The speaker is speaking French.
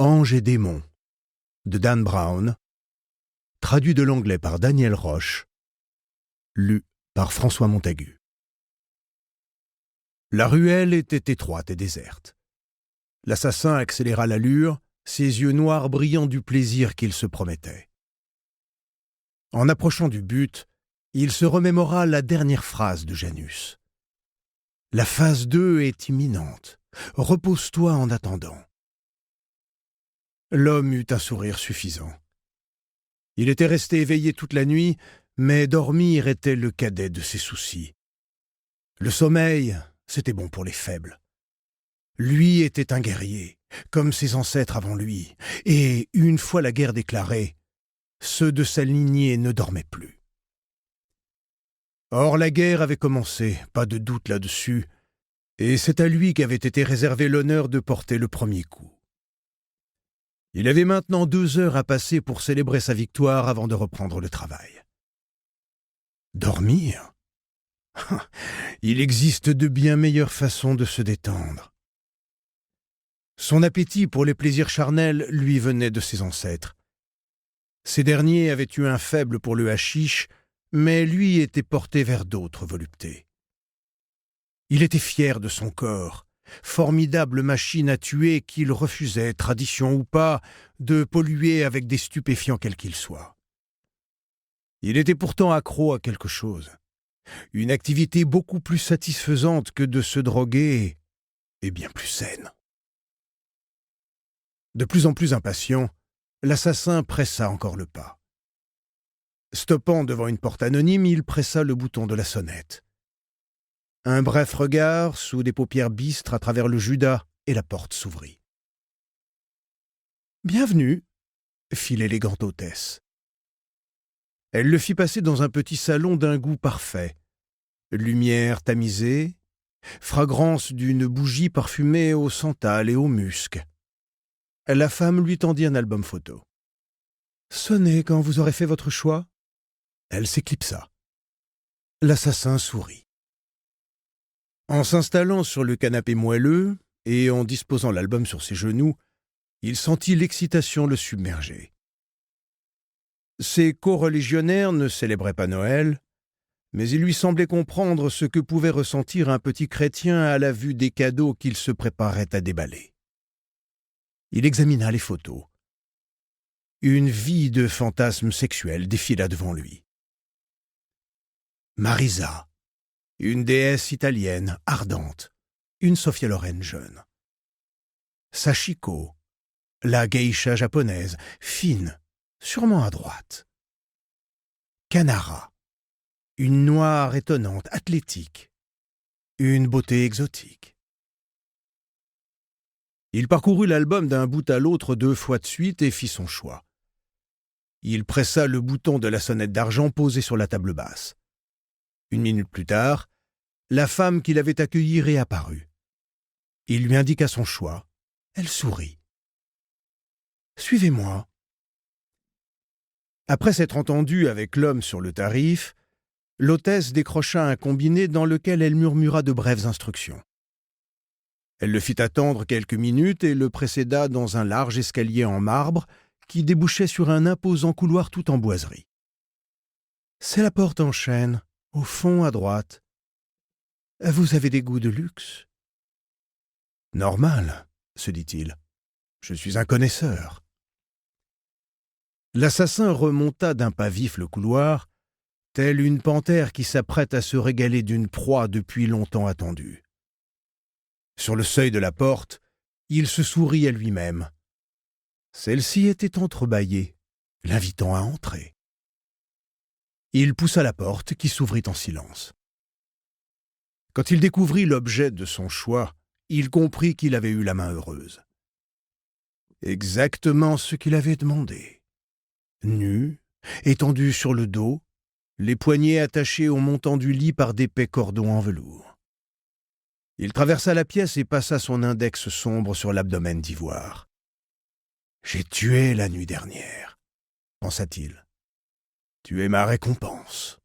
Ange et démon de Dan Brown, traduit de l'anglais par Daniel Roche, lu par François Montagu. La ruelle était étroite et déserte. L'assassin accéléra l'allure, ses yeux noirs brillant du plaisir qu'il se promettait. En approchant du but, il se remémora la dernière phrase de Janus. « La phase 2 est imminente. Repose-toi en attendant. » L'homme eut un sourire suffisant. Il était resté éveillé toute la nuit, mais dormir était le cadet de ses soucis. Le sommeil, c'était bon pour les faibles. Lui était un guerrier, comme ses ancêtres avant lui, et une fois la guerre déclarée, ceux de sa lignée ne dormaient plus. Or la guerre avait commencé, pas de doute là-dessus, et c'est à lui qu'avait été réservé l'honneur de porter le premier coup. Il avait maintenant 2 heures à passer pour célébrer sa victoire avant de reprendre le travail. Dormir ? Il existe de bien meilleures façons de se détendre. Son appétit pour les plaisirs charnels lui venait de ses ancêtres. Ces derniers avaient eu un faible pour le haschisch, mais lui était porté vers d'autres voluptés. Il était fier de son corps, formidable machine à tuer qu'il refusait, tradition ou pas, de polluer avec des stupéfiants quels qu'ils soient. Il était pourtant accro à quelque chose, une activité beaucoup plus satisfaisante que de se droguer et bien plus saine. De plus en plus impatient, l'assassin pressa encore le pas. Stoppant devant une porte anonyme, il pressa le bouton de la sonnette. Un bref regard, sous des paupières bistres à travers le judas, et la porte s'ouvrit. « Bienvenue », fit l'élégante hôtesse. Elle le fit passer dans un petit salon d'un goût parfait. Lumière tamisée, fragrance d'une bougie parfumée au santal et au musc. La femme lui tendit un album photo. « Sonnez quand vous aurez fait votre choix. » Elle s'éclipsa. L'assassin sourit. En s'installant sur le canapé moelleux et en disposant l'album sur ses genoux, il sentit l'excitation le submerger. Ses coreligionnaires ne célébraient pas Noël, mais il lui semblait comprendre ce que pouvait ressentir un petit chrétien à la vue des cadeaux qu'il se préparait à déballer. Il examina les photos. Une vie de fantasmes sexuels défila devant lui. Marisa, une déesse italienne ardente, une Sophia Loren jeune. Sachiko, la geisha japonaise, fine, sûrement à droite. Kanara, une noire étonnante, athlétique, une beauté exotique. Il parcourut l'album d'un bout à l'autre 2 fois de suite et fit son choix. Il pressa le bouton de la sonnette d'argent posée sur la table basse. 1 minute plus tard, la femme qui l'avait accueilli réapparut. Il lui indiqua son choix. Elle sourit. « Suivez-moi. » Après s'être entendue avec l'homme sur le tarif, l'hôtesse décrocha un combiné dans lequel elle murmura de brèves instructions. Elle le fit attendre quelques minutes et le précéda dans un large escalier en marbre qui débouchait sur un imposant couloir tout en boiserie. « C'est la porte en chêne, au fond à droite. Vous avez des goûts de luxe. » « Normal, » se dit-il. « Je suis un connaisseur. » L'assassin remonta d'un pas vif le couloir, telle une panthère qui s'apprête à se régaler d'une proie depuis longtemps attendue. Sur le seuil de la porte, il se sourit à lui-même. Celle-ci était entrebâillée, l'invitant à entrer. Il poussa la porte qui s'ouvrit en silence. Quand il découvrit l'objet de son choix, il comprit qu'il avait eu la main heureuse. Exactement ce qu'il avait demandé. Nu, étendu sur le dos, les poignets attachés au montant du lit par d'épais cordons en velours. Il traversa la pièce et passa son index sombre sur l'abdomen d'ivoire. « J'ai tué la nuit dernière, » pensa-t-il. « Tu es ma récompense. »